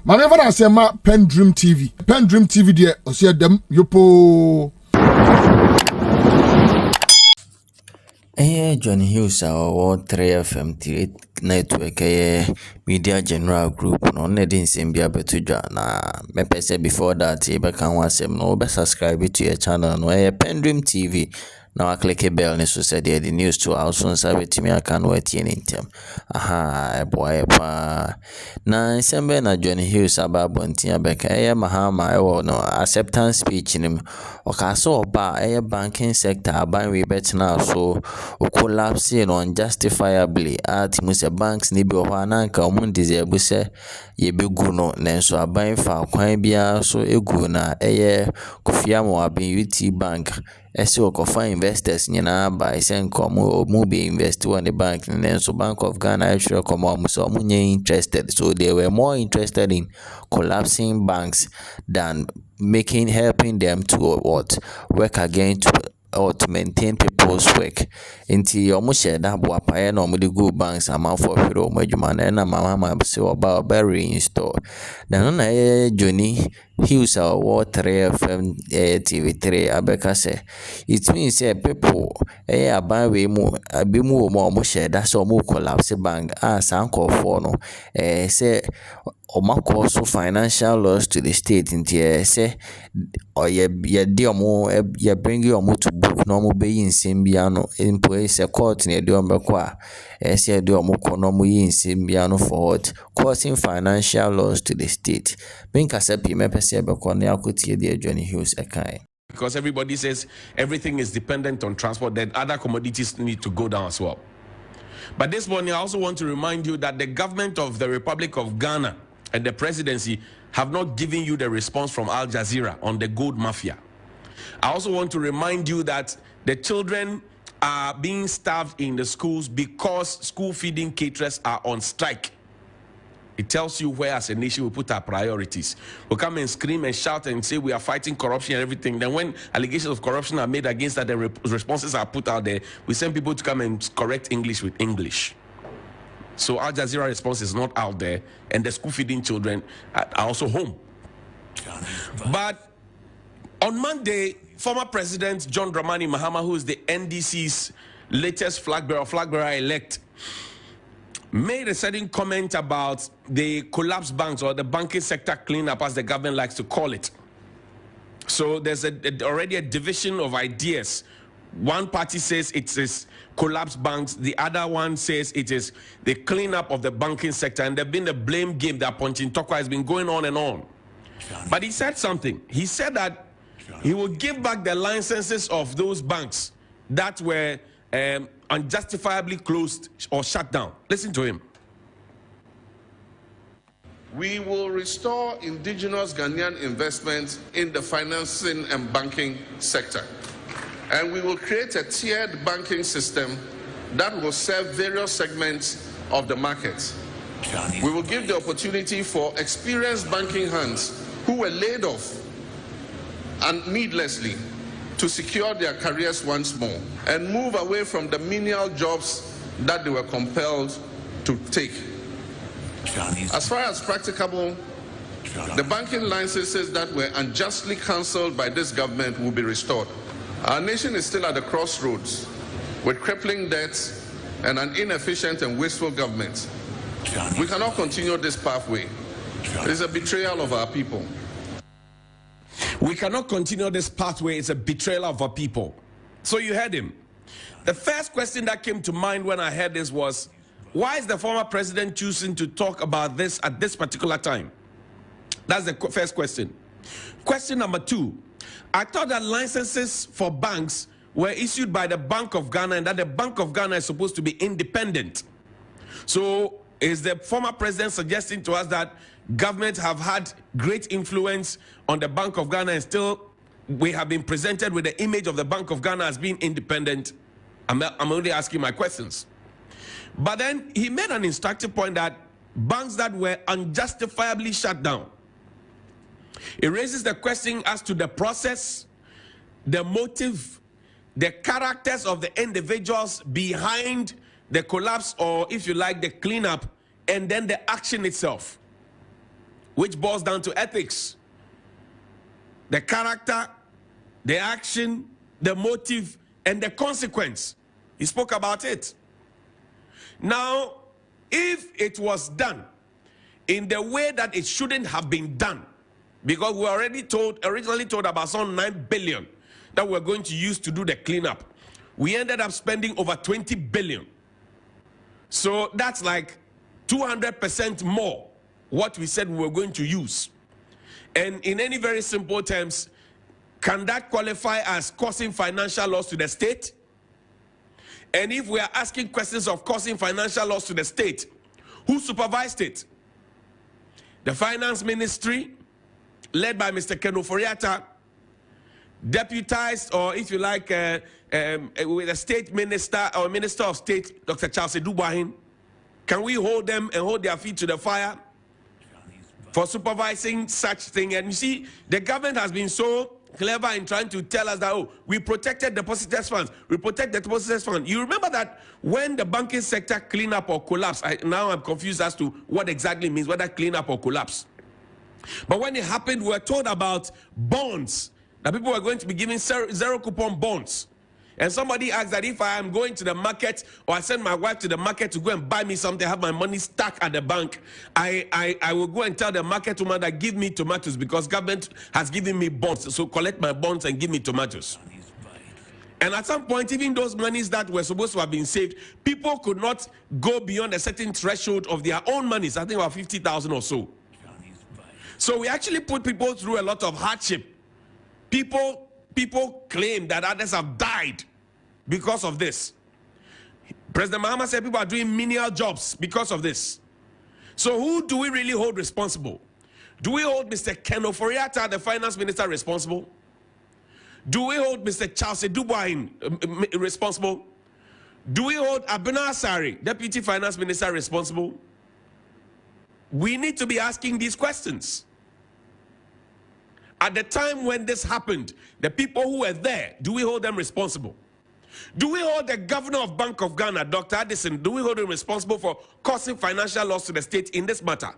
Manever I say ma PENDREAM TV. PENDREAM TV there, I see them yopo. Jonnie Hughes our 3FM network media general group no nedin sembia betudwa na mepese before that e be kan wasem no be subscribe to your channel no PENDREAM TV. Now I click a bell and so said the news to also sabe to me I can wait in them. Aha, boy pa. Na December na Jonnie Hughes ababonti abeka mahama no acceptance speech nim okaso oba banking sector aban we bet now so collapse unjustifiably at muse banks ni bi oha na nka omun deserve se ye begu no nenso aban fa kwan bia so egu na kufia mo abin UT bank esi okofa investors nyina by sen komo mu be invest on the bank and then so Bank of Ghana actually come on so munye interested, so they were more interested in collapsing banks than helping them to work again to maintain people's work. Inti almost share that boapaye no mudi go banks amount for hero majuma na mama se oba reinstall. Then na Jonnie Hughes our 3FM TV3 abeka say it means people aban we mu abimu mo share that so mo collapse bank sanko for no say cause financial loss to the state inti say ye bring you to book no mo be nsem bia no empo say court na de ombekọ say de omukọ no mo yi nsem bia no for what causing financial loss to the state. Because everybody says everything is dependent on transport, then other commodities need to go down as well. But this morning, I also want to remind you that the government of the Republic of Ghana and the presidency have not given you the response from Al Jazeera on the gold mafia. I also want to remind you that the children are being starved in the schools because school feeding caterers are on strike. It tells you where as a nation we put our priorities. We come and scream and shout and say we are fighting corruption and everything. Then when allegations of corruption are made against that, the responses are put out there, we send people to come and correct English with English. So Al Jazeera response is not out there, and the school feeding children are also home. But on Monday, former President John Dramani Mahama, who is the NDC's latest flag bearer elect, made a certain comment about the collapsed banks, or the banking sector cleanup, as the government likes to call it. So there's already a division of ideas. One party says it is collapsed banks, the other one says it is the cleanup of the banking sector, and there's been a blame game that Ponchin Tokwa has been going on and on. But he said something. He said that he will give back the licenses of those banks that were unjustifiably closed or shut down. Listen to him. We will restore indigenous Ghanaian investments in the financing and banking sector. And we will create a tiered banking system that will serve various segments of the market. We will give the opportunity for experienced banking hands who were laid off and needlessly to secure their careers once more and move away from the menial jobs that they were compelled to take. As far as practicable, the banking licenses that were unjustly cancelled by this government will be restored. Our nation is still at the crossroads with crippling debts and an inefficient and wasteful government. We cannot continue this pathway. It is a betrayal of our people. We cannot continue this pathway. It's a betrayal of our people. So you heard him. The first question that came to mind when I heard this was, why is the former president choosing to talk about this at this particular time? That's the first question. Question number two, I thought that licenses for banks were issued by the Bank of Ghana and that the Bank of Ghana is supposed to be independent. So is the former president suggesting to us that government have had great influence on the Bank of Ghana and still we have been presented with the image of the Bank of Ghana as being independent? I'm only asking my questions. But then he made an instructive point that banks that were unjustifiably shut down, it raises the question as to the process, the motive, the characters of the individuals behind the collapse, or if you like, the cleanup, and then the action itself. which boils down to ethics. The character, the action, the motive, and the consequence. He spoke about it. Now, if it was done in the way that it shouldn't have been done, because we originally told about some 9 billion that we're going to use to do the cleanup. We ended up spending over 20 billion. So that's like 200% more what we said we were going to use. And in any very simple terms, can that qualify as causing financial loss to the state? And if we are asking questions of causing financial loss to the state, who supervised it? The finance ministry, led by Mr. Ofori-Attah, deputized, or if you like, with a state minister or minister of state, Dr. Charles Edubahin. Can we hold them and hold their feet to the fire for supervising such thing? And you see, the government has been so clever in trying to tell us that, oh, we protected depositors' funds. We protect the depositors' funds. You remember that when the banking sector clean up or collapse, now I'm confused as to what exactly it means, whether clean up or collapse. But when it happened, we were told about bonds, that people were going to be giving zero coupon bonds. And somebody asked that if I am going to the market, or I send my wife to the market to go and buy me something, have my money stuck at the bank, I will go and tell the market woman that give me tomatoes because government has given me bonds. So collect my bonds and give me tomatoes. And at some point, even those monies that were supposed to have been saved, people could not go beyond a certain threshold of their own monies. I think about 50,000 or so. So we actually put people through a lot of hardship. People claim that others have died because of this. President Mahama said people are doing menial jobs because of this. So who do we really hold responsible? Do we hold Mr. Ofori-Attah, the finance minister, responsible? Do we hold Mr. Charles Edubahin responsible? Do we hold Abena Asari, deputy finance minister, responsible? We need to be asking these questions. At the time when this happened, the people who were there, do we hold them responsible? Do we hold the governor of Bank of Ghana, Dr. Addison, do we hold him responsible for causing financial loss to the state in this matter?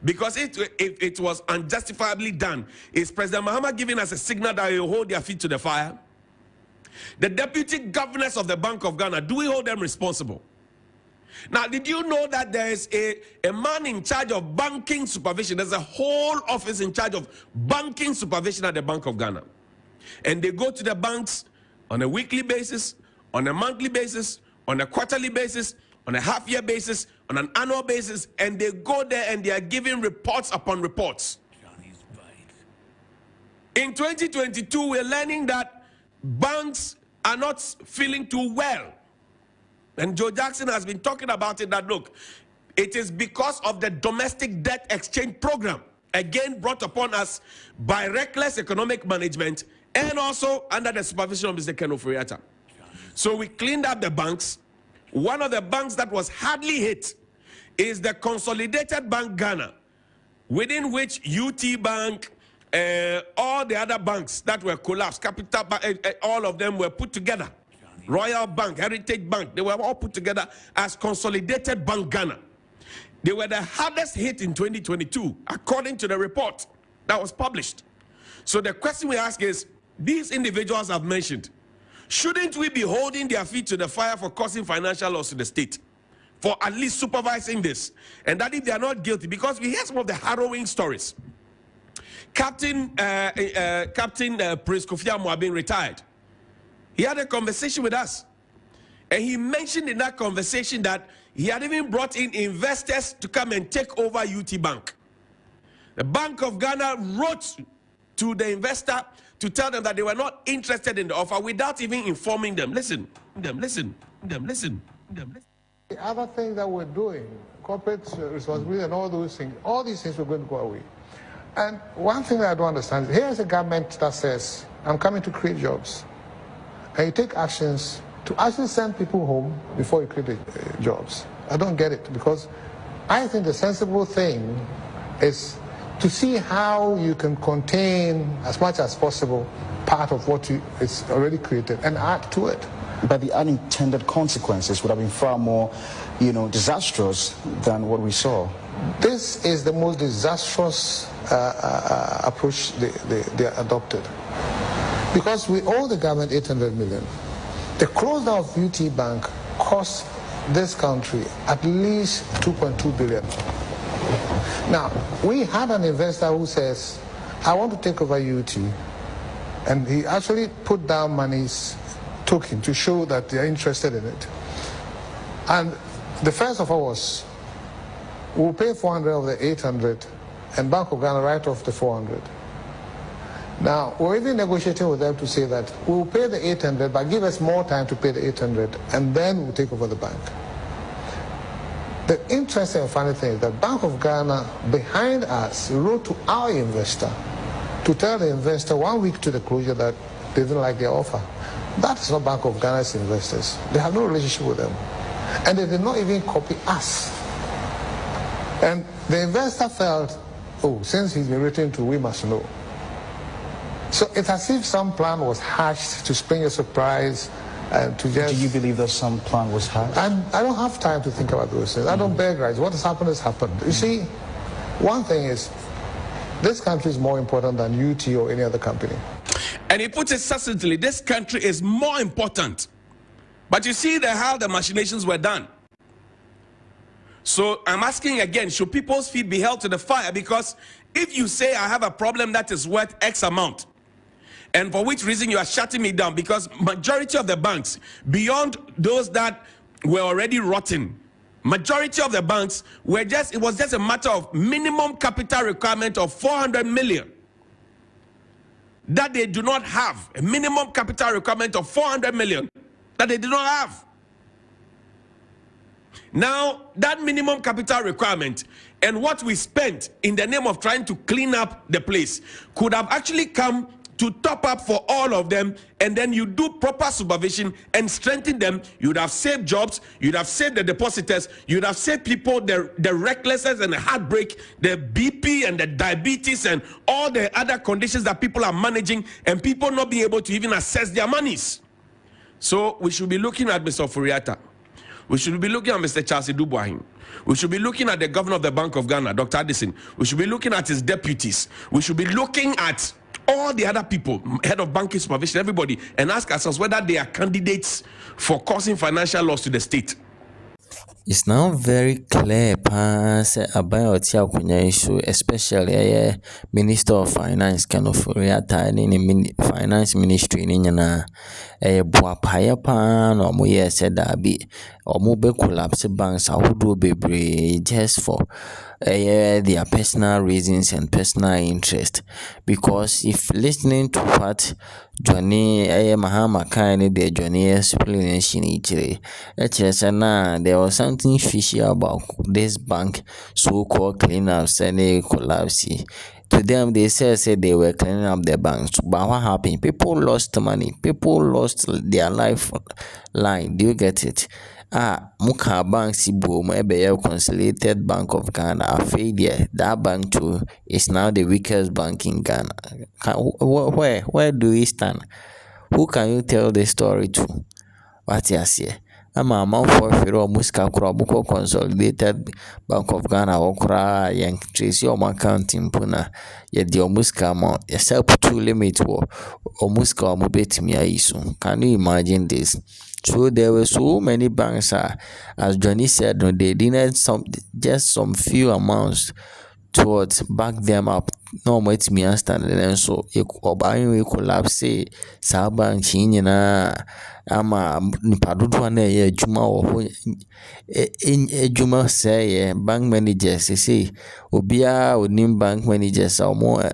Because if it was unjustifiably done, is President Mahama giving us a signal that he will hold their feet to the fire? The deputy governors of the Bank of Ghana, do we hold them responsible? Now, did you know that there is a man in charge of banking supervision? There's a whole office in charge of banking supervision at the Bank of Ghana. And they go to the banks on a weekly basis, on a monthly basis, on a quarterly basis, on a half-year basis, on an annual basis, and they go there and they are giving reports upon reports. In 2022, we're learning that banks are not feeling too well. And Joe Jackson has been talking about it, that look, it is because of the domestic debt exchange program, again brought upon us by reckless economic management and also under the supervision of Mr. Ofori-Attah. So we cleaned up the banks. One of the banks that was hardly hit is the Consolidated Bank Ghana, within which UT Bank, all the other banks that were collapsed, Capital Bank, all of them were put together. Royal Bank, Heritage Bank, they were all put together as Consolidated Bank Ghana. They were the hardest hit in 2022, according to the report that was published. So the question we ask is, these individuals have mentioned, shouldn't we be holding their feet to the fire for causing financial loss to the state? For at least supervising this? And that if they are not guilty, because we hear some of the harrowing stories. Captain Prince Kofi Amoah retired. He had a conversation with us. And he mentioned in that conversation that he had even brought in investors to come and take over UT Bank. The Bank of Ghana wrote to the investor to tell them that they were not interested in the offer without even informing them. Listen. The other thing that we're doing, corporate responsibility and all those things, all these things were going to go away. And one thing that I don't understand is, here's a government that says, I'm coming to create jobs. And you take actions to actually send people home before you create the jobs. I don't get it, because I think the sensible thing is to see how you can contain as much as possible part of what is already created and add to it. But the unintended consequences would have been far more, disastrous than what we saw. this is the most disastrous approach they adopted. Because we owe the government 800 million. The close down of UT Bank cost this country at least 2.2 billion. Now, we had an investor who says, I want to take over UT. And he actually put down money's token to show that they are interested in it. And the first offer was, we'll pay 400 of the 800, and Bank of Ghana write off the 400. Now, we're even negotiating with them to say that we'll pay the 800, but give us more time to pay the 800, and then we'll take over the bank. The interesting and funny thing is that Bank of Ghana, behind us, wrote to our investor to tell the investor 1 week to the closure that they didn't like their offer. That is not Bank of Ghana's investors. They have no relationship with them. And they did not even copy us. And the investor felt, oh, since he's been written to, we must know. So it's as if some plan was hatched to spring a surprise and to just... Do you believe that some plan was hatched? I don't have time to think about those things. I don't beg rights. What has happened has happened. You see, one thing is, this country is more important than UT or any other company. And he puts it succinctly, this country is more important. But you see how the machinations were done. So I'm asking again, should people's feet be held to the fire? Because if you say I have a problem that is worth X amount, and for which reason you are shutting me down, because majority of the banks, beyond those that were already rotten, majority of the banks were just, it was just a matter of minimum capital requirement of 400 million that they do not have, a minimum capital requirement of 400 million that they do not have. Now, that minimum capital requirement and what we spent in the name of trying to clean up the place could have actually come to top up for all of them, and then you do proper supervision and strengthen them. You'd have saved jobs, you'd have saved the depositors, you'd have saved people the recklessness and the heartbreak, the BP and the diabetes and all the other conditions that people are managing, and people not being able to even access their monies. So we should be looking at Mr. Ofori-Attah. We should be looking at Mr. Charles Dubois. We should be looking at the governor of the Bank of Ghana, Dr. Addison. We should be looking at his deputies. We should be looking at all the other people, head of banking supervision, everybody, and ask ourselves whether they are candidates for causing financial loss to the state. It's now very clear about the issue, especially Minister of Finance Ofori-Attah and in Finance Ministry in Buapaya pan or Moye said that be or mobile collapse banks would be just for their personal reasons and personal interest. Because if listening to what Jonnie Mahama kind the Jonnie explanation there was something fishy about this bank so-called cleanups and they collapse. To them, they said they were cleaning up the banks. But what happened? People lost money. People lost their lifeline. Do you get it? Muka Bank Sibu, Consolidated Bank of Ghana, a failure. That bank too is now the weakest bank in Ghana. Where do we stand? Who can you tell the story to? What you say? I'm a man for Muska Kurabuko Consolidated Bank of Ghana Okra Yank Tracy or accounting Puna yet the Muska amount yourself to limit or Muska Mubet Miaisu. Can you imagine this? So there were so many banks as Jonnie said, no, they didn't just some few amounts towards back them up. No more it's me understanding and so we collapse sa bank na ama nipadodo na ye adwuma wo adwuma say bank managers say obia onim bank managers more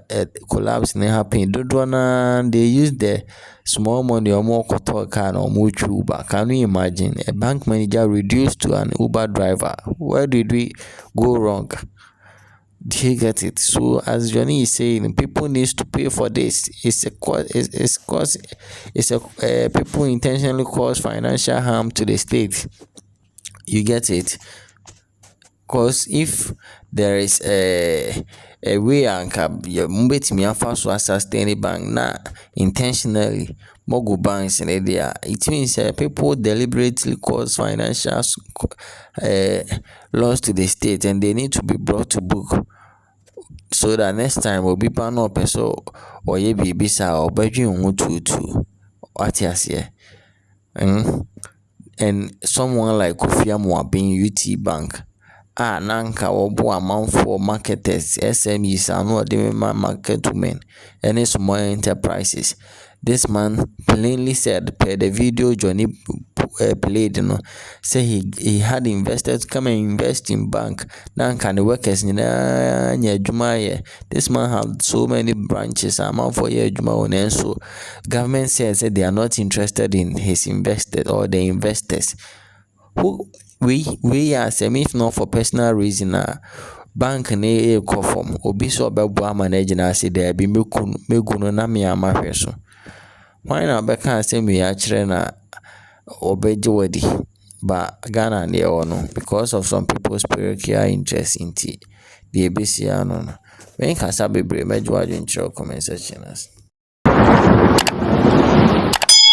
collapse na happen dodo na they use the small money or more koto car or more Uber. Can you imagine a bank manager reduced to an Uber driver? Where did we go wrong? Do you get it? So as Jonnie is saying, people needs to pay for this. People intentionally cause financial harm to the state. You get it? Because if there is a way and sustain a bank now intentionally, mogul banks in India. It means people deliberately cause financial loss to the state, and they need to be brought to book so that next time obi pa no peso or ye be bisa or bedroom ho tutu. What you say? And someone like Kofi Amuabin UT Bank. Nanka obo amanfo marketers, SMEs, ano de market women, any small enterprises. This man plainly said per the video Jonnie played, say he had investors come and invest in bank. Nanka the workers this man had so many branches. Amount for year juma so government says that they are not interested in his investors or the investors. Who we are semi if not for personal reason bank na e form obi so obebo manage na say there be megu na me amahwe so why na be kan say me ya kire na obeje wadi ba Ghana na no because of some people's spiritual interest in the ebesia no when can say bebre mejo adwenture comment section.